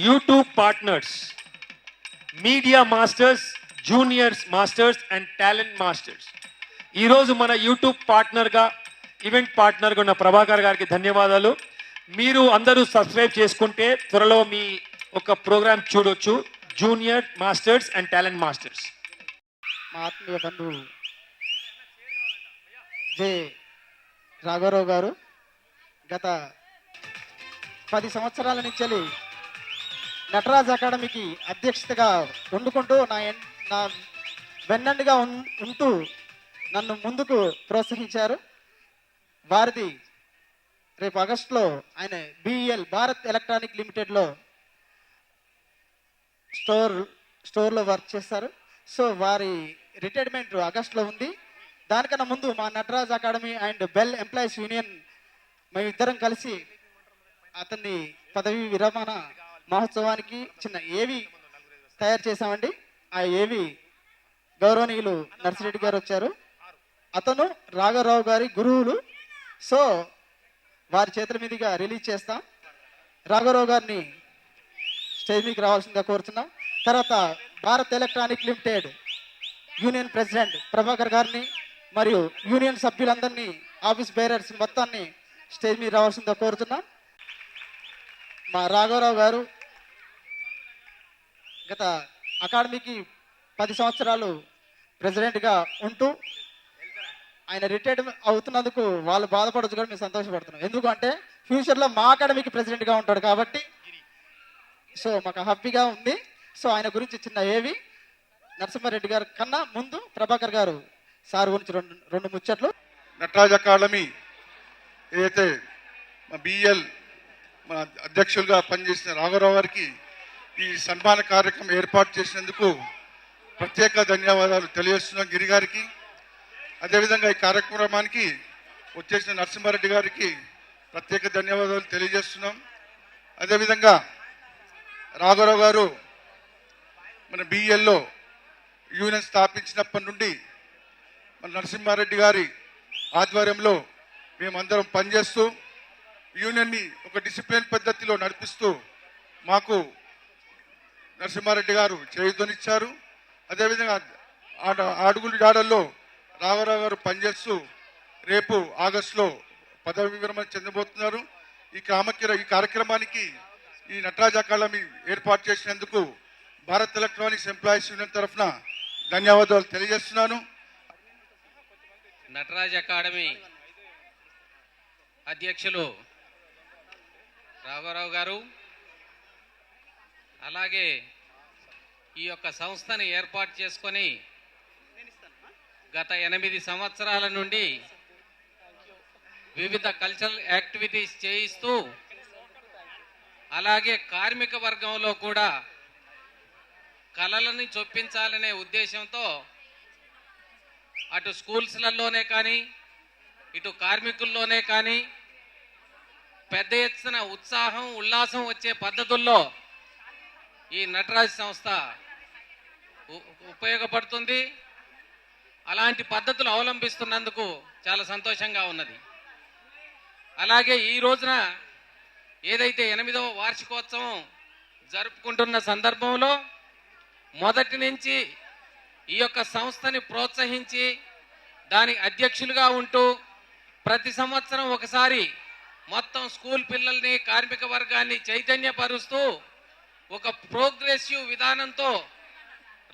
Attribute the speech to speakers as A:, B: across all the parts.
A: YouTube partners, media masters, juniors masters and talent masters. ఈరోజు మన YouTube పార్ట్నర్గా, event పార్ట్నర్గా ఉన్న ప్రభాకర్ గారికి ధన్యవాదాలు. మీరు అందరూ సబ్స్క్రైబ్ చేసుకుంటే త్వరలో మీ ఒక ప్రోగ్రామ్ చూడొచ్చు, junior masters and talent masters.
B: మా ఆత్మీయ బంధువు జె రాఘవరావు గారు గత 10 సంవత్సరాల నుంచి నటరాజ్ అకాడమీకి అధ్యక్షతగా వండుకుంటూ నా వెన్నండిగా ఉంటూ నన్ను ముందుకు ప్రోత్సహించారు. వారిది రేపు ఆగస్టులో ఆయన బిఎల్ భారత్ ఎలక్ట్రానిక్ లిమిటెడ్లో స్టోర్లో వర్క్ చేస్తారు. సో వారి రిటైర్మెంట్ ఆగస్టులో ఉంది. దానికన్నా ముందు మా Nataraj academy and bell employees union మేమిద్దరం కలిసి అతన్ని పదవి విరమణ మహోత్సవానికి చిన్న ఏవి తయారు చేశామండి. ఆ ఏవి గౌరవనీయులు నర్సిరెడ్డి గారు వచ్చారు. అతను రాఘవరావు గారి గురువులు. సో వారి చేతుల మీదుగా రిలీజ్ చేస్తాం. రాఘవరావు గారిని స్టేజ్ మీదకి రావాల్సిందిగా కోరుతున్నాం. తర్వాత Bharat electronic limited union president Prabhakar గారిని మరియు యూనియన్ సభ్యులందరినీ, ఆఫీస్ బేరర్స్ మొత్తాన్ని స్టేజ్ మీద రావాల్సిందిగా కోరుతున్నాం. మా రాఘవరావు గారు గత అకాడమీకి 10 సంవత్సరాలు ప్రెసిడెంట్గా ఉంటూ ఆయన రిటైర్డ్ అవుతున్నందుకు వాళ్ళు బాధపడచ్చు కూడా మేము సంతోషపడుతున్నాం. ఎందుకంటే ఫ్యూచర్లో మా అకాడమీకి ప్రెసిడెంట్గా ఉంటాడు కాబట్టి సో మాకు హ్యాపీగా ఉంది. సో ఆయన గురించి చిన్న ఏవి నరసింహారెడ్డి గారి కన్నా ముందు ప్రభాకర్ గారు సార్ గురించి రెండు ముచ్చట్లు.
C: నటరాజ్ అకాడమీ ఏదైతే మా బిఎల్ మన అధ్యక్షులుగా పనిచేసిన రాఘవరావు గారికి ఈ సన్మాన కార్యక్రమం ఏర్పాటు చేసినందుకు ప్రత్యేక ధన్యవాదాలు తెలియజేస్తున్నాం గిరి గారికి. అదేవిధంగా ఈ కార్యక్రమానికి వచ్చేసిన నరసింహారెడ్డి గారికి ప్రత్యేక ధన్యవాదాలు తెలియజేస్తున్నాం. అదేవిధంగా రాఘవరావు గారు మన బిఎల్లో యూనియన్ స్థాపించినప్పటి నుండి మన నరసింహారెడ్డి గారి ఆధ్వర్యంలో మేమందరం పనిచేస్తూ యూనియన్ని ఒక డిసిప్లిన్ పద్ధతిలో నడిపిస్తూ మాకు నరసింహారెడ్డి గారు చేయుతనిచ్చారు. అదేవిధంగా అడుగులు జాడల్లో రాఘవరావు గారు పనిచేస్తూ రేపు ఆగస్టులో పదవి విరమణ చెందబోతున్నారు. ఈ కార్యక్రమానికి ఈ నటరాజ్ అకాడమీ ఏర్పాటు చేసినందుకు భారత్ ఎలక్ట్రానిక్స్ ఎంప్లాయీస్ యూనియన్ తరఫున ధన్యవాదాలు తెలియజేస్తున్నాను.
D: నటరాజ్ అకాడమీ అధ్యక్షులు రాఘవరావు గారు, అలాగే ఈ యొక్క సంస్థని ఏర్పాటు చేసుకొని గత 8 సంవత్సరాల నుండి వివిధ కల్చరల్ యాక్టివిటీస్ చేయిస్తూ, అలాగే కార్మిక వర్గంలో కూడా కళలని చొప్పించాలనే ఉద్దేశంతో అటు స్కూల్స్లలోనే కానీ ఇటు కార్మికుల్లోనే కానీ పెద్ద ఎత్తున ఉత్సాహం ఉల్లాసం వచ్చే పద్ధతుల్లో ఈ నటరాజ్ సంస్థ ఉపయోగపడుతుంది. అలాంటి పద్ధతులు అవలంబిస్తున్నందుకు చాలా సంతోషంగా ఉన్నది. అలాగే ఈ రోజున ఏదైతే 8వ వార్షికోత్సవం జరుపుకుంటున్న సందర్భంలో మొదటి నుంచి ఈ యొక్క సంస్థని ప్రోత్సహించి దాని అధ్యక్షులుగా ఉంటూ ప్రతి సంవత్సరం ఒకసారి మొత్తం స్కూల్ పిల్లల్ని, కార్మిక వర్గాన్ని చైతన్యపరుస్తూ ఒక ప్రోగ్రెసివ్ విధానంతో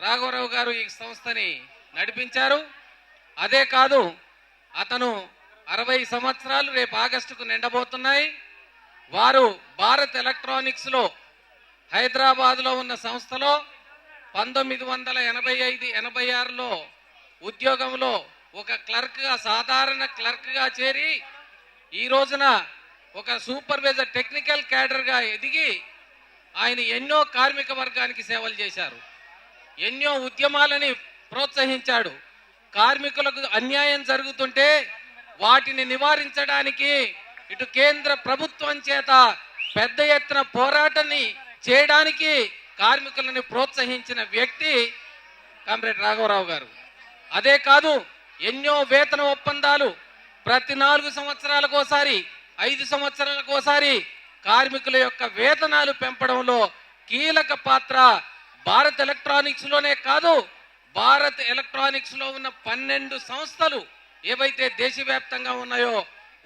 D: రాఘవరావు గారు ఈ సంస్థని నడిపించారు. అదే కాదు, అతను 60 సంవత్సరాలు రేపు ఆగస్టుకు నిండబోతున్నాయి. వారు భారత్ ఎలక్ట్రానిక్స్లో హైదరాబాద్లో ఉన్న సంస్థలో 1985-86లో ఉద్యోగంలో ఒక క్లర్క్గా, సాధారణ క్లర్క్గా చేరి ఈ రోజున ఒక సూపర్వైజర్, టెక్నికల్ క్యాడర్గా ఎదిగి ఆయన ఎన్నో కార్మిక వర్గానికి సేవలు చేశారు. ఎన్నో ఉద్యమాలని ప్రోత్సహించాడు. కార్మికులకు అన్యాయం జరుగుతుంటే వాటిని నివారించడానికి ఇటు కేంద్ర ప్రభుత్వం చేత పెద్ద ఎత్తున పోరాటాన్ని చేయడానికి కార్మికులను ప్రోత్సహించిన వ్యక్తి కామ్రేడ్ రాఘవరావు గారు. అదే కాదు, ఎన్నో వేతన ఒప్పందాలు ప్రతి 4 సంవత్సరాలకోసారి, 5 సంవత్సరాలకోసారి కార్మికుల యొక్క వేతనాలు పెంపడంలో కీలక పాత్ర భారత్ ఎలక్ట్రానిక్స్ లోనే కాదు, భారత్ ఎలక్ట్రానిక్స్ లో ఉన్న 12 సంస్థలు ఏవైతే దేశవ్యాప్తంగా ఉన్నాయో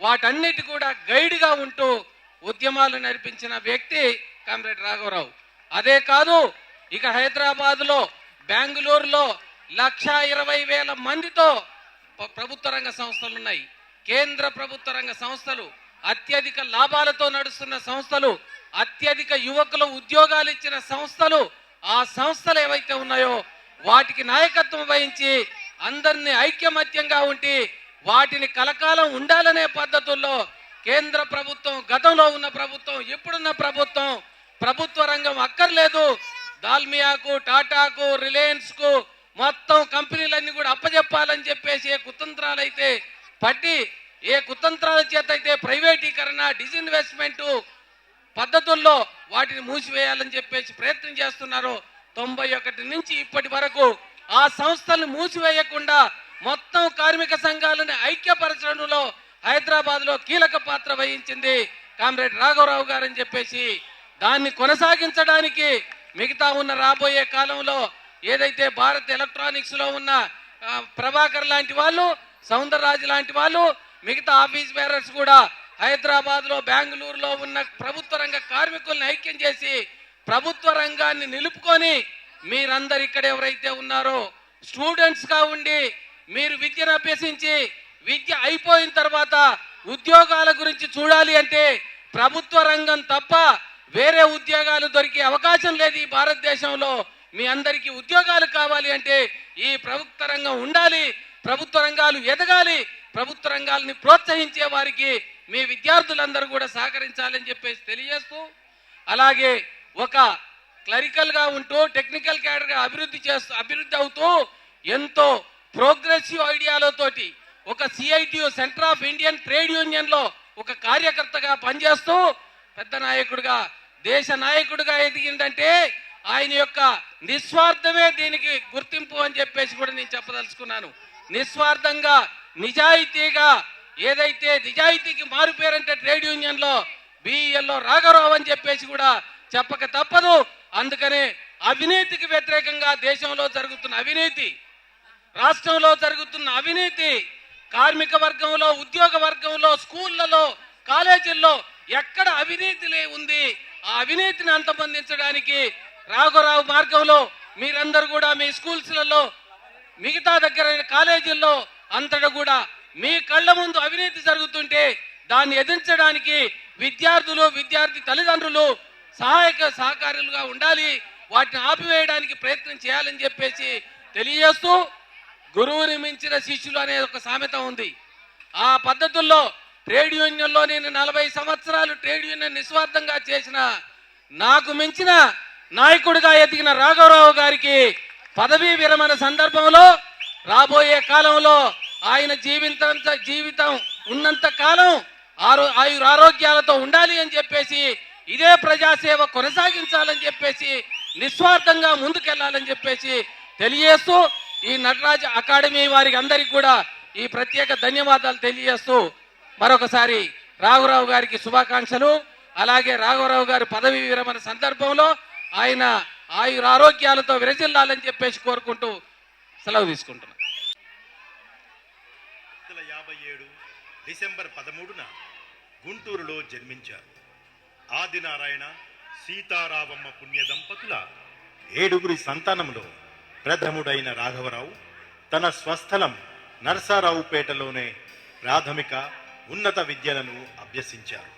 D: వాటన్నిటి కూడా గైడ్ గా ఉంటూ ఉద్యమాలు నడిపించిన వ్యక్తి కామ్రేడ్ రాఘవరావు. అదే కాదు, ఇక హైదరాబాద్ లో, బెంగళూరులో 1,20,000 మందితో ప్రభుత్వ రంగ సంస్థలు ఉన్నాయి. కేంద్ర ప్రభుత్వ రంగ సంస్థలు, అత్యధిక లాభాలతో నడుస్తున్న సంస్థలు, అత్యధిక యువకులు ఉద్యోగాలు ఇచ్చిన సంస్థలు, ఆ సంస్థలు ఏవైతే ఉన్నాయో వాటికి నాయకత్వం వహించి అందరినీ ఐక్యమత్యంగా ఉండి వాటిని కలకాలం ఉండాలనే పద్ధతుల్లో కేంద్ర ప్రభుత్వం, గతంలో ఉన్న ప్రభుత్వం, ఇప్పుడున్న ప్రభుత్వం ప్రభుత్వ రంగం అక్కర్లేదు, దాల్మియాకు, టాటాకు, రిలయన్స్ కు మొత్తం కంపెనీలన్నీ కూడా అప్పజెప్పాలని చెప్పేసి ఏ కుతంత్రాలు అయితే పట్టి, ఏ కుతంత్రాల చేత అయితే ప్రైవేటీకరణ, డిజిన్వెస్ట్మెంట్ పద్ధతుల్లో వాటిని మూసివేయాలని చెప్పేసి ప్రయత్నం చేస్తున్నారు. 91 నుంచి ఇప్పటి వరకు ఆ సంస్థలను మూసివేయకుండా మొత్తం కార్మిక సంఘాలను ఐక్యపరచడంలో హైదరాబాద్ లో కీలక పాత్ర వహించింది కామ్రేడ్ రాఘవరావు గారు అని చెప్పేసి, దాన్ని కొనసాగించడానికి మిగతా ఉన్న రాబోయే కాలంలో ఏదైతే భారత్ ఎలక్ట్రానిక్స్ లో ఉన్న ప్రభాకర్ లాంటి వాళ్ళు, సౌందరరాజు లాంటి వాళ్ళు, మిగతా ఆఫీస్ బేరర్స్ కూడా హైదరాబాద్ లో, బెంగళూరులో ఉన్న ప్రభుత్వ రంగ కార్మికుల్ని ఐక్యం చేసి ప్రభుత్వ రంగాన్ని నిలుపుకొని మీరందరు ఇక్కడ ఎవరైతే ఉన్నారో స్టూడెంట్స్ గా ఉండి మీరు విద్యను అభ్యసించి విద్య అయిపోయిన తర్వాత ఉద్యోగాల గురించి చూడాలి అంటే ప్రభుత్వ రంగం తప్ప వేరే ఉద్యోగాలు దొరికే అవకాశం లేదు ఈ భారతదేశంలో. మీ అందరికీ ఉద్యోగాలు కావాలి అంటే ఈ ప్రభుత్వ రంగం ఉండాలి, ప్రభుత్వ రంగాలు ఎదగాలి, ప్రభుత్వ రంగాలని ప్రోత్సహించే వారికి మీ విద్యార్థులందరూ కూడా సహకరించాలని చెప్పేసి తెలియజేస్తూ, అలాగే ఒక క్లరికల్ గా ఉంటూ టెక్నికల్ క్యాడర్ గా అభివృద్ధి అవుతూ ఎంతో ప్రోగ్రెసివ్ ఐడియాలతోటి ఒక CITU, centre of Indian trade union లో ఒక కార్యకర్తగా పనిచేస్తూ పెద్ద నాయకుడిగా, దేశ నాయకుడిగా ఎదిగిందంటే ఆయన యొక్క నిస్వార్థమే దీనికి గుర్తింపు అని చెప్పేసి కూడా నేను చెప్పదలుచుకున్నాను. నిస్వార్థంగా, నిజాయితీగా, ఏదైతే నిజాయితీకి మారుపేరంటే ట్రేడ్ యూనియన్ లో బిఎల్లో రాఘవరావు అని చెప్పేసి కూడా చెప్పక తప్పదు. అందుకనే అవినీతికి వ్యతిరేకంగా దేశంలో జరుగుతున్న అవినీతి, రాష్ట్రంలో జరుగుతున్న అవినీతి, కార్మిక వర్గంలో, ఉద్యోగ వర్గంలో, స్కూళ్లలో, కాలేజీల్లో ఎక్కడ అవినీతి ఉంది, ఆ అవినీతిని అంతమొందించడానికి రాఘవరావు మార్గంలో మీరందరూ కూడా మీ స్కూల్స్లలో, మిగతా దగ్గర కాలేజీల్లో అంతటా కూడా మీ కళ్ళ ముందు అవినీతి జరుగుతుంటే దాన్ని ఎదిరించడానికి విద్యార్థులు, విద్యార్థి తల్లిదండ్రులు సహకారులుగా ఉండాలి, వాటిని ఆపివేయడానికి ప్రయత్నం చేయాలని చెప్పేసి తెలియజేస్తూ, గురువుని మించిన శిష్యులు అనే ఒక సామెత ఉంది. ఆ పద్ధతుల్లో ట్రేడ్ యూనియన్లో నేను 40 సంవత్సరాలు ట్రేడ్ యూనియన్ నిస్వార్థంగా చేసిన, నాకు మించిన నాయకుడిగా ఎదిగిన రాఘవరావు గారికి పదవీ విరమణ సందర్భంలో రాబోయే కాలంలో ఆయన జీవితం ఉన్నంత కాలం ఆరోగ్యాలతో ఉండాలి అని చెప్పేసి, ఇదే ప్రజాసేవ కొనసాగించాలని చెప్పేసి, నిస్వార్థంగా ముందుకెళ్లాలని చెప్పేసి తెలియజేస్తూ, ఈ నటరాజ్ అకాడమీ వారికి అందరికి కూడా ఈ ప్రత్యేక ధన్యవాదాలు తెలియజేస్తూ మరొకసారి రాఘవరావు గారికి శుభాకాంక్షలు. అలాగే రాఘవరావు గారి పదవీ విరమణ సందర్భంలో ఆయన ఆరోగ్యాలతో విరజిల్లాలని చెప్పేసి కోరుకుంటూ సెలవు తీసుకుంటున్నాను.
E: 1957 డిసెంబర్ 13న గుంటూరులో జన్మించారు. ఆదినారాయణ, సీతారామమ్మ పుణ్య దంపతుల 7గురి సంతానంలో ప్రథముడైన రాఘవరావు తన స్వస్థలం నర్సారావుపేటలోనే ప్రాథమిక, ఉన్నత విద్యలను అభ్యసించారు.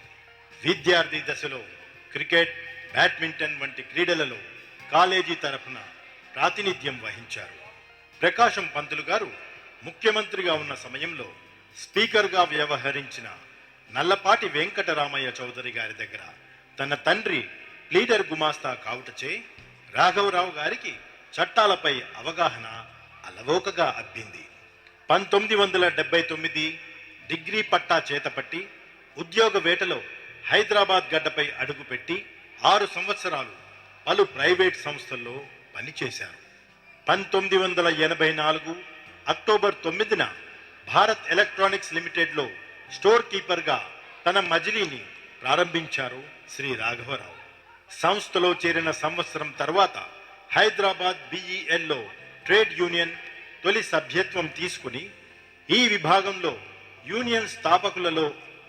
E: విద్యార్థి దశలో క్రికెట్, బ్యాడ్మింటన్ వంటి క్రీడలలో కాలేజీ తరఫున ప్రాతినిధ్యం వహించారు. ప్రకాశం పంతులు గారు ముఖ్యమంత్రిగా ఉన్న సమయంలో స్పీకర్గా వ్యవహరించిన నల్లపాటి వెంకటరామయ్య చౌదరి గారి దగ్గర తన తండ్రి ప్లీడర్ గుమాస్తా కావుటచే రాఘవరావు గారికి చట్టాలపై అవగాహన అలవోకగా అబ్బింది. 1979 డిగ్రీ పట్టా చేతపట్టి ఉద్యోగ వేటలో హైదరాబాద్ గడ్డపై అడుగుపెట్టి 6 సంవత్సరాలు పలు ప్రైవేట్ సంస్థల్లో పనిచేశారు. 1984 అక్టోబర్ 9న భారత్ ఎలక్ట్రానిక్స్ లిమిటెడ్లో స్టోర్ కీపర్గా తన మజిలీని ప్రారంభించారు శ్రీ రాఘవరావు. సంస్థలో చేరిన సంవత్సరం తర్వాత హైదరాబాద్ BELలో ట్రేడ్ యూనియన్ తొలి సభ్యత్వం తీసుకుని ఈ విభాగంలో యూనియన్ స్థాపకులలో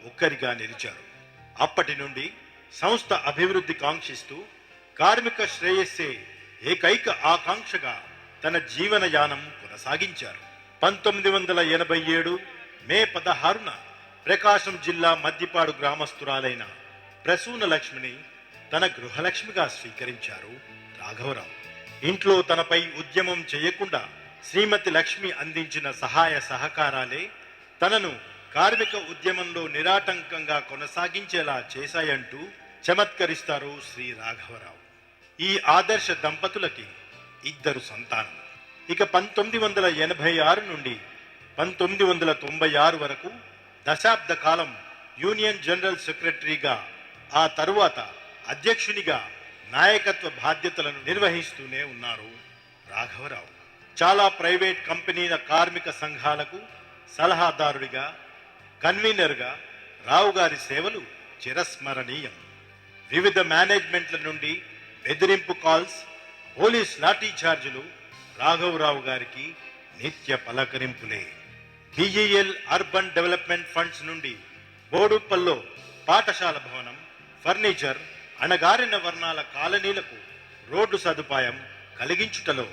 E: ఒక్కరిగా నిలిచారు. అప్పటి నుండి సంస్థ అభివృద్ధి కాంక్షిస్తూ కార్మిక శ్రేయస్సే ఏకైక ఆకాంక్షగా తన జీవనయానం కొనసాగించారు. 1987 మే 16న ప్రకాశం జిల్లా మద్దిపాడు గ్రామస్తురాలైన ప్రసూన లక్ష్మిని తన గృహలక్ష్మిగా స్వీకరించారు రాఘవరావు. ఇంట్లో తనపై ఉద్యమం చేయకుండా శ్రీమతి లక్ష్మి అందించిన సహాయ సహకారాలే తనను కార్మిక ఉద్యమంలో నిరాటంకంగా కొనసాగించేలా చేశాయంటూ చమత్కరిస్తారు శ్రీ రాఘవరావు. ఈ ఆదర్శ దంపతులకి 2 సంతానం. ఇక 1986 నుండి 1996 వరకు దశాబ్ద కాలం యూనియన్ జనరల్ సెక్రటరీగా, ఆ తరువాత అధ్యక్షునిగా నాయకత్వ బాధ్యతలను నిర్వహిస్తూనే ఉన్నారు రాఘవరావు. చాలా ప్రైవేట్ కంపెనీల కార్మిక సంఘాలకు సలహాదారుడిగా, కన్వీనర్గా రావు గారి సేవలు చిరస్మరణీయం. వివిధ మేనేజ్మెంట్ల నుండి బెదిరింపు కాల్స్, పోలీస్ లాఠీ ఛార్జీలు రాఘవరావు గారికి నిత్య పలకరింపులే. BEL అర్బన్ డెవలప్మెంట్ ఫండ్స్ నుండి బోడుప్పల్లో పాఠశాల భవనం, ఫర్నిచర్, అణగారిన వర్ణాల కాలనీలకు రోడ్డు సదుపాయం కలిగించుటలో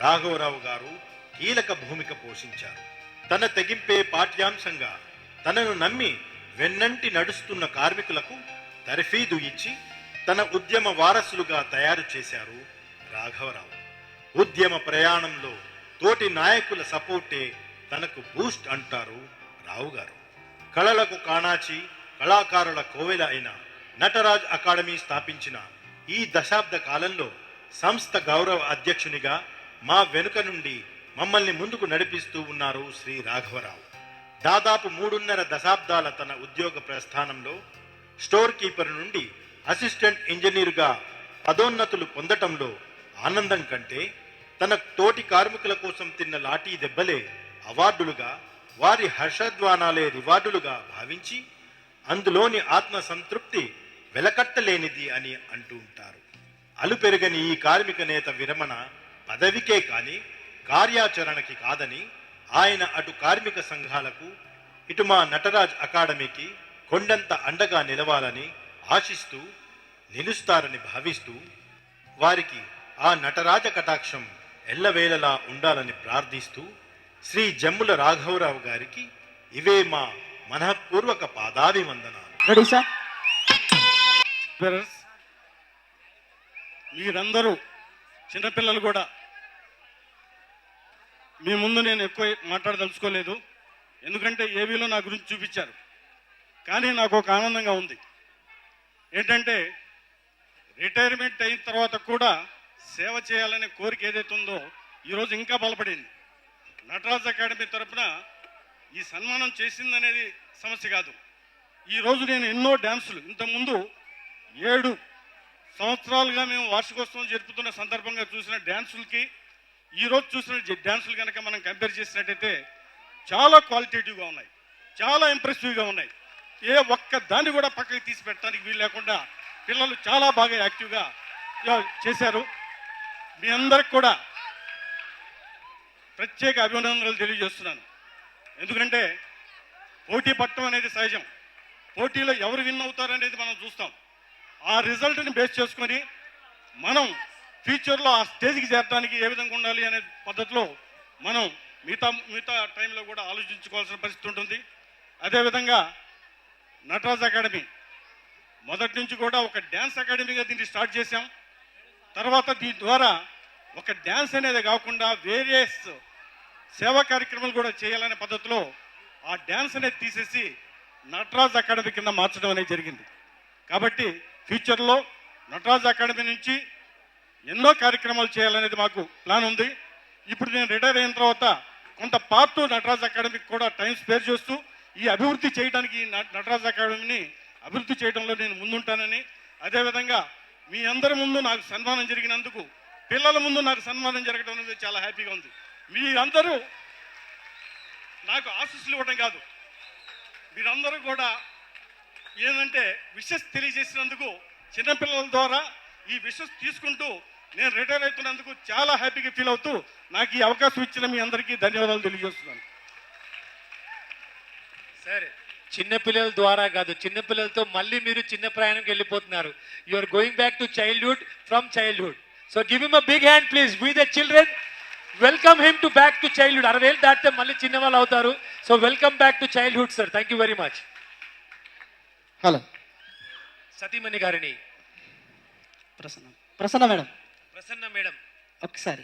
E: రాఘవరావు గారు కీలక భూమిక పోషించారు. తన తెగింపే పాఠ్యాంశంగా తనను నమ్మి వెన్నంటి నడుస్తున్న కార్మికులకు తర్ఫీదు ఇచ్చి తన ఉద్యమ వారసులుగా తయారు చేశారు రాఘవరావు. ఉద్యమ ప్రయాణంలో తోటి నాయకుల సపోర్టే తనకు బూస్ట్ అంటారు రావు గారు. కళలకు కాణాచి, కళాకారుల కోవెల అయిన నటరాజ్ అకాడమీ స్థాపించిన ఈ దశాబ్ద కాలంలో సంస్థ గౌరవ అధ్యక్షునిగా మా వెనుక నుండి మమ్మల్ని ముందుకు నడిపిస్తూ ఉన్నారు శ్రీ రాఘవరావు. దాదాపు 3.5 దశాబ్దాల తన ఉద్యోగ ప్రస్థానంలో స్టోర్ కీపర్ నుండి అసిస్టెంట్ ఇంజనీర్గా పదోన్నతులు పొందటంలో ఆనందం కంటే తన తోటి కార్మికుల కోసం తిన్న లాఠీ దెబ్బలే అవార్డులుగా, వారి హర్షధ్వానాలే రివార్డులుగా భావించి అందులోని ఆత్మ సంతృప్తి వెలకట్టలేనిది అని అంటూ ఉంటారు. అలుపెరగని ఈ కార్మిక నేత విరమణ పదవికే కాని కార్యాచరణకి కాదని ఆయన అటు కార్మిక సంఘాలకు, ఇటు మా నటరాజ్ అకాడమీకి కొండంత అండగా నిలవాలని ఆశిస్తూ, నిలుస్తారని భావిస్తూ, వారికి ఆ నటరాజ కటాక్షం ఎల్లవేళలా ఉండాలని ప్రార్థిస్తూ శ్రీ జమ్ముల రాఘవరావు గారికి ఇవే మా మనఃపూర్వక పాదాభివందనాలు.
B: Ready sir?
F: మీరందరూ చిన్నపిల్లలు కూడా మీ ముందు నేను ఎక్కువ మాట్లాడదలుచుకోలేదు, ఎందుకంటే ఏవీలో నా గురించి చూపించారు. కానీ నాకు ఒక ఆనందంగా ఉంది. ఏంటంటే రిటైర్మెంట్ అయిన తర్వాత కూడా సేవ చేయాలనే కోరిక ఏదైతే ఉందో ఈరోజు ఇంకా బలపడింది. నటరాజ్ అకాడమీ తరఫున ఈ సన్మానం చేసిందనేది సమస్య కాదు. ఈరోజు నేను ఎన్నో డ్యాన్సులు, ఇంతకుముందు 7 సంవత్సరాలుగా మేము వార్షికోత్సవం జరుపుతున్న సందర్భంగా చూసిన డ్యాన్సులకి ఈరోజు చూసిన డ్యాన్సులు కనుక మనం కంపేర్ చేసినట్టయితే చాలా క్వాలిటేటివ్గా ఉన్నాయి, చాలా ఇంప్రెసివ్గా ఉన్నాయి. ఏ ఒక్క దాన్ని కూడా పక్కకి తీసి పెట్టడానికి వీలు లేకుండా పిల్లలు చాలా బాగా యాక్టివ్గా చేశారు. మీ అందరికి కూడా ప్రత్యేక అభినందనలు తెలియజేస్తున్నాను. ఎందుకంటే పోటీ పట్టడం అనేది సహజం. పోటీలో ఎవరు విన్ అవుతారనేది మనం చూస్తాం. ఆ రిజల్ట్ని బేస్ చేసుకొని మనం ఫ్యూచర్లో ఆ స్టేజ్కి చేరడానికి ఏ విధంగా ఉండాలి అనే పద్ధతిలో మనం మిగతా టైంలో కూడా ఆలోచించుకోవాల్సిన పరిస్థితి ఉంటుంది. అదేవిధంగా నటరాజ్ అకాడమీ మొదటి నుంచి కూడా ఒక డ్యాన్స్ అకాడమీగా దీన్ని స్టార్ట్ చేశాం. తర్వాత దీని ద్వారా ఒక డ్యాన్స్ అనేది కాకుండా వేరియస్ సేవా కార్యక్రమాలు కూడా చేయాలనే పద్ధతిలో ఆ డ్యాన్స్ అనేది తీసేసి నటరాజ్ అకాడమీ కింద మార్చడం అనేది జరిగింది. కాబట్టి ఫ్యూచర్లో నటరాజ్ అకాడమీ నుంచి ఎన్నో కార్యక్రమాలు చేయాలనేది మాకు ప్లాన్ ఉంది. ఇప్పుడు నేను రిటైర్ అయిన తర్వాత కొంత పార్ట్ నటరాజ్ అకాడమీకి కూడా టైం స్పేర్ చేస్తూ ఈ అభివృద్ధి చేయడానికి నటరాజ్ అకాడమీని అభివృద్ధి చేయడంలో నేను ముందుంటానని, అదేవిధంగా మీ అందరి ముందు నాకు సన్మానం జరిగినందుకు, పిల్లల ముందు నాకు సన్మానం జరగడం అనేది చాలా హ్యాపీగా ఉంది. మీరందరూ నాకు ఆశీస్సులు ఇవ్వడం కాదు, మీరందరూ కూడా ఏంటంటే విషెస్ తెలియజేసినందుకు చిన్నపిల్లల ద్వారా ఈ విషెస్ తీసుకుంటూ నేను రిటైర్ అవుతున్నందుకు చాలా హ్యాపీగా ఫీల్ అవుతూ నాకు ఈ అవకాశం ఇచ్చిన మీ అందరికీ ధన్యవాదాలు తెలియజేస్తున్నాను.
A: సరే, చిన్నపిల్లల ద్వారా కాదు, చిన్నపిల్లలతో మళ్ళీ మీరు చిన్న ప్రయాణంకి వెళ్ళిపోతున్నారు. You are going back to childhood from childhood. So give him a big hand please. We the children welcome him to back to childhood. 60 ఏళ్ళు దాటితే మళ్ళీ చిన్నవాళ్ళు అవుతారు. So welcome back to childhood sir. Thank you very much.
B: Hello
A: సతీమణి గారిని
B: Prasanna madam
A: Prasanna madam.
B: ఒకసారి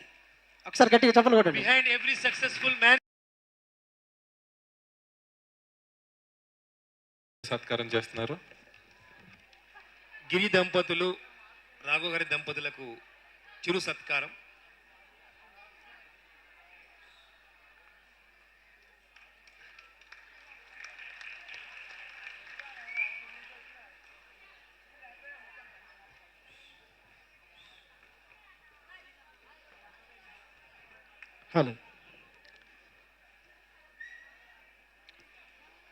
B: గట్టిగా చెప్పలు కొట్టండి.
A: బిహైండ్ ఎవ్రీ సక్సెస్ఫుల్ మ్యాన్
G: సత్కారం చేస్తున్నారు.
A: గిరి దంపతులు, రాఘవ గారి దంపతులకు చిరు సత్కారం.
B: హలో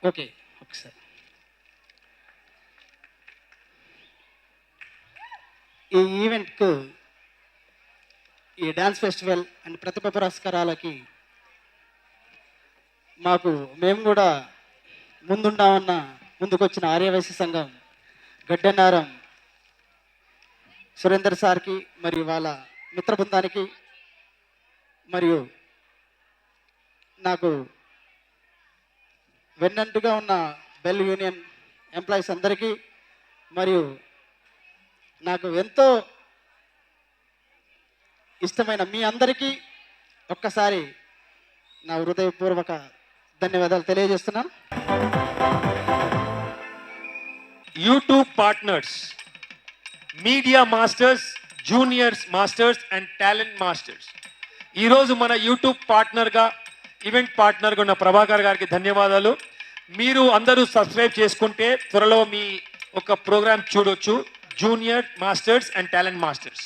B: ఓకే ఒకసారి ఈ ఈవెంట్కు, ఈ డ్యాన్స్ ఫెస్టివల్ అండ్ ప్రతిభ పురస్కారాలకి మేము కూడా ముందుకొచ్చిన ఆర్యవైశ్య సంఘం గడ్డెన్నారం సురేందర్ సార్కి మరియు వాళ్ళ మిత్ర బృందానికి మరియు నాకు వెన్నంటుగా ఉన్న బెల్ యూనియన్ ఎంప్లాయీస్ అందరికీ మరియు నాకు ఎంతో ఇష్టమైన మీ అందరికీ ఒక్కసారి నా హృదయపూర్వక ధన్యవాదాలు తెలియజేస్తున్నాను.
A: YouTube partners, media masters, juniors masters and talent masters. ఈరోజు మన యూట్యూబ్ పార్ట్నర్గా, ఈవెంట్ పార్ట్నర్గా ఉన్న ప్రభాకర్ గారికి ధన్యవాదాలు. మీరు అందరూ సబ్స్క్రైబ్ చేసుకుంటే త్వరలో మీ ఒక ప్రోగ్రామ్ చూడొచ్చు, junior masters and talent masters.